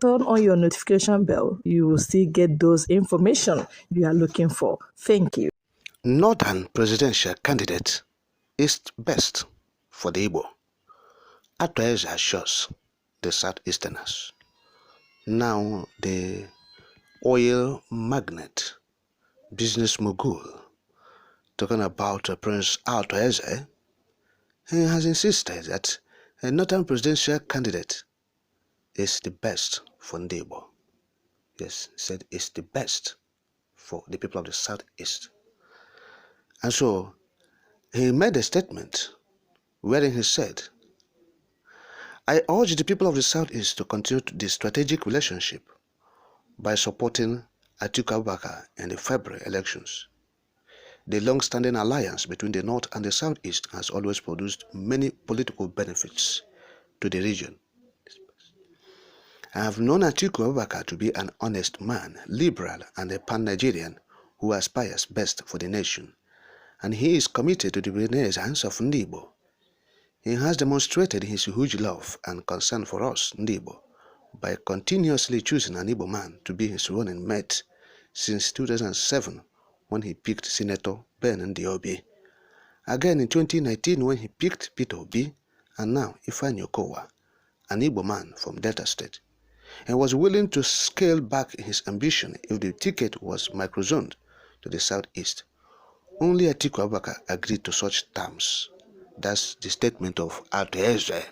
turn on your notification bell. You will still get those information you are looking for. Thank you. Northern presidential candidate is best for the Igbo. Advice assures the Southeasterners. Now the oil magnate, business mogul, talking about Prince Altoeze, he has insisted that a northern presidential candidate is the best for Ndigbo. Yes, he said it's the best for the people of the Southeast. And so he made a statement wherein he said, I urge the people of the Southeast to continue the strategic relationship by supporting Atiku Abubakar in the February elections. The long-standing alliance between the North and the Southeast has always produced many political benefits to the region. I have known Atiku Abubakar to be an honest man, liberal, and a pan-Nigerian who aspires best for the nation, and he is committed to the renaissance of Ndigbo. He has demonstrated his huge love and concern for us, Ndigbo, by continuously choosing an Igbo man to be his running mate since 2007 when he picked Senator Ben Ndiobi. Again in 2019 when he picked Peter Obi, and now Ifeanyi Okowa, an Igbo man from Delta State. He was willing to scale back his ambition if the ticket was microzoned to the southeast. Only Atiku Abubakar agreed to such terms. That's the statement of Altoeze.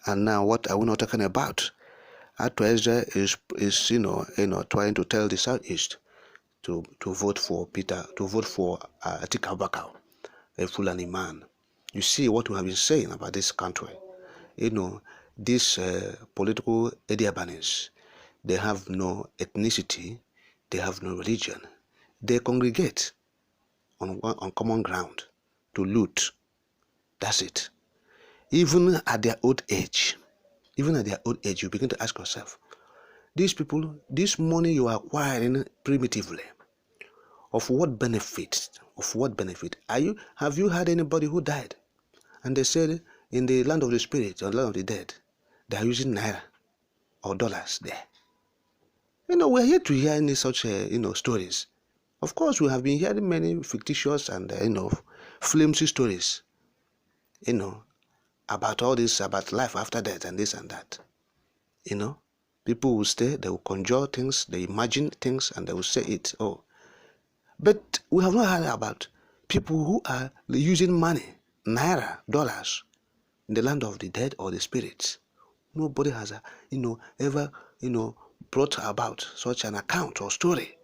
And now what are we not talking about? Altoeze is trying to tell the Southeast to vote for Atiku Abubakar, a Fulani man. You see what we have been saying about this country. These political Ediabanis, they have no ethnicity, they have no religion. They congregate on common ground to loot. That's it. Even at their old age, you begin to ask yourself, these people, this money you are acquiring primitively, of what benefit? Have you heard anybody who died? And they said in the land of the spirit or land of the dead, they are using naira or dollars there. We're here to hear any such stories. Of course, we have been hearing many fictitious and flimsy stories. About all this, about life after death and this and that. People will stay, they will conjure things, they imagine things, and they will say it. Oh, but we have not heard about people who are using money, naira, dollars, in the land of the dead or the spirits. Nobody has, ever, brought about such an account or story,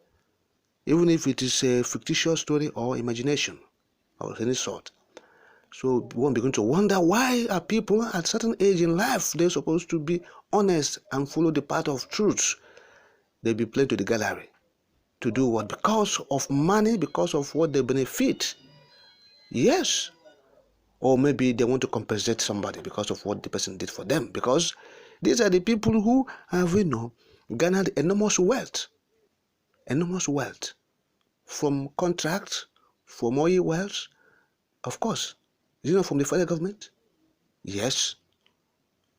even if it is a fictitious story or imagination of any sort. So one begin to wonder, why are people at certain age in life, they're supposed to be honest and follow the path of truth? They be played to the gallery. To do what? Because of money, because of what they benefit. Yes. Or maybe they want to compensate somebody because of what the person did for them. Because these are the people who have, garnered enormous wealth. Enormous wealth. From contracts, from oil wells, of course. Is it not from the federal government? Yes.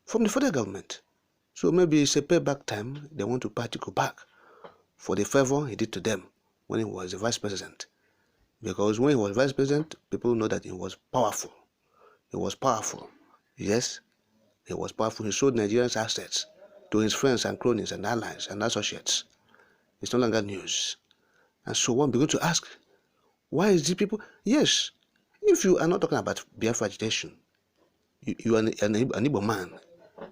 From the federal government. So maybe it's a payback time. They want to Atiku back for the favor he did to them when he was the vice president. Because when he was vice president, people know that he was powerful. He was powerful. Yes, he was powerful. He sold Nigerians' assets to his friends and cronies and allies and associates. It's no longer news. And so one begins to ask, why is these people? Yes, if you are not talking about Biafra agitation, you are an Igbo man.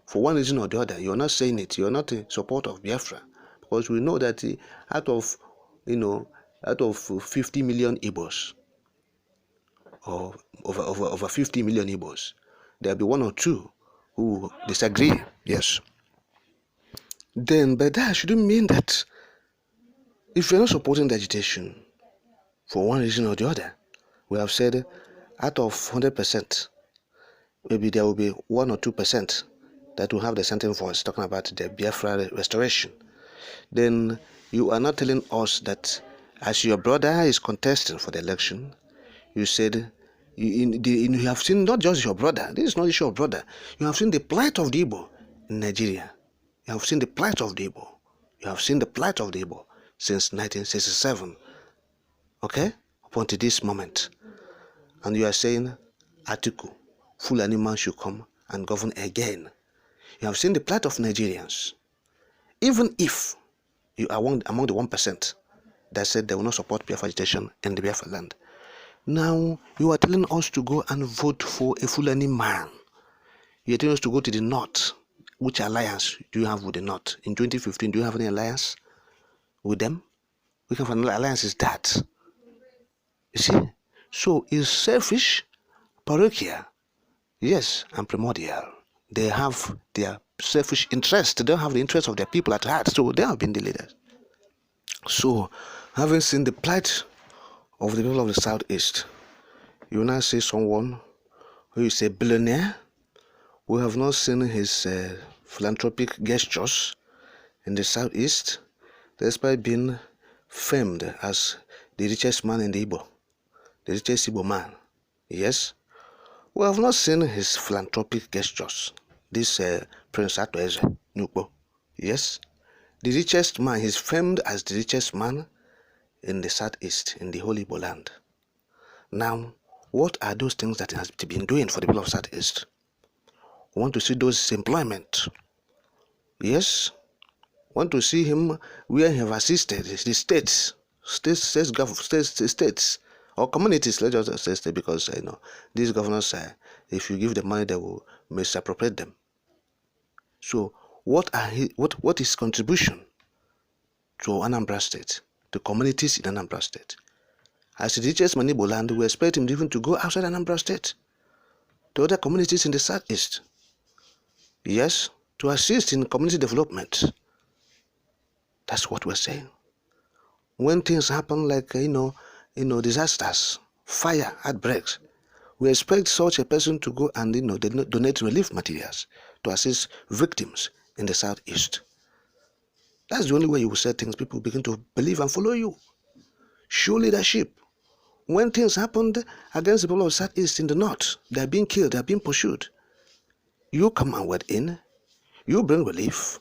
For one reason or the other, you are not saying it. You are not in support of Biafra. Because we know that out of 50 million Igbos, or over 50 million Igbos, there'll be one or two who disagree. Yes. Then, but that shouldn't mean that if you're not supporting the agitation for one reason or the other, we have said out of 100%, maybe there will be 1 or 2% that will have the certain voice talking about the Biafra restoration. Then you are not telling us that as your brother is contesting for the election, you said you have seen not just your brother, this is not just your brother, you have seen the plight of the Igbo in Nigeria. You have seen the plight of the Igbo. You have seen the plight of the Igbo since 1967, okay, up until this moment. And you are saying, Atiku, Fulani man should come and govern again. You have seen the plight of Nigerians. Even if you are among the 1% that said they will not support Biafra agitation in the Biafra land, now you are telling us to go and vote for a Fulani man. You are telling us to go to the north. Which alliance do you have with the north? In 2015, do you have any alliance with them? Which kind of alliance is that? You see? So it's selfish, parochial, yes, and primordial. They have their selfish interest. They don't have the interest of their people at heart. So they have been the leaders. So, having seen the plight of the people of the Southeast, you now see someone who is a billionaire. We have not seen his philanthropic gestures in the Southeast, despite being famed as the richest man in the Igbo, the richest Igbo man. Yes, we have not seen his philanthropic gestures. This Prince Atoeze Ndigbo, yes, the richest man. He's famed as the richest man in the Southeast, in the whole Igbo land. Now, what are those things that he has been doing for the people of Southeast? We want to see those employment. Yes, want to see him where he have assisted the states, states, or communities. Let's just say state, because these governors, if you give them money, they will misappropriate them. So, what is his contribution to Anambra State, to communities in Anambra State? As the richest man in Igbo land, we expect him even to go outside Anambra State, to other communities in the Southeast. Yes, to assist in community development. That's what we're saying. When things happen like disasters, fire, outbreaks, we expect such a person to go and donate relief materials to assist victims in the Southeast. That's the only way you will say things. People begin to believe and follow you. Show leadership. When things happened against the people of Southeast in the North, they are being killed, they are being pursued. You come and wade in, you bring relief,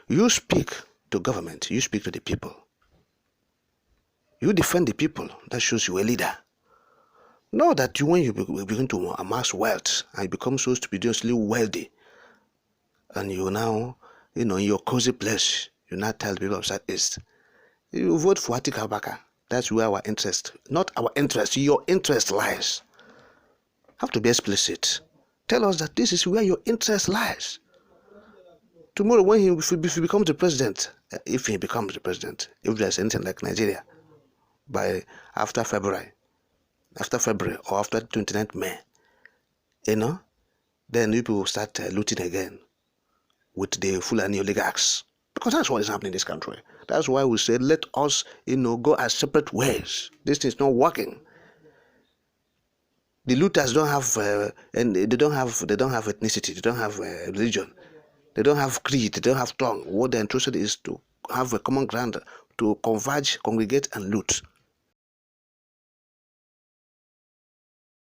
you speak to government, you speak to the people. You defend the people. That shows you a leader. Know that when you begin to amass wealth and you become so stupidly wealthy, and you now, in your cozy place, you now tell the people of Southeast, you vote for Atiku Abubakar. That's where our interest, not our interest, your interest lies. Have to be explicit. Tell us that this is where your interest lies. Tomorrow, if he becomes the president, if there's anything like Nigeria, after February or after 29th May, then people will start looting again with the Fulani oligarchs. Because that's what is happening in this country. That's why we say, let us, go our separate ways. This is not working. The looters don't have, and they don't have ethnicity. They don't have religion. They don't have creed. They don't have tongue. What they're interested is to have a common ground to converge, congregate, and loot.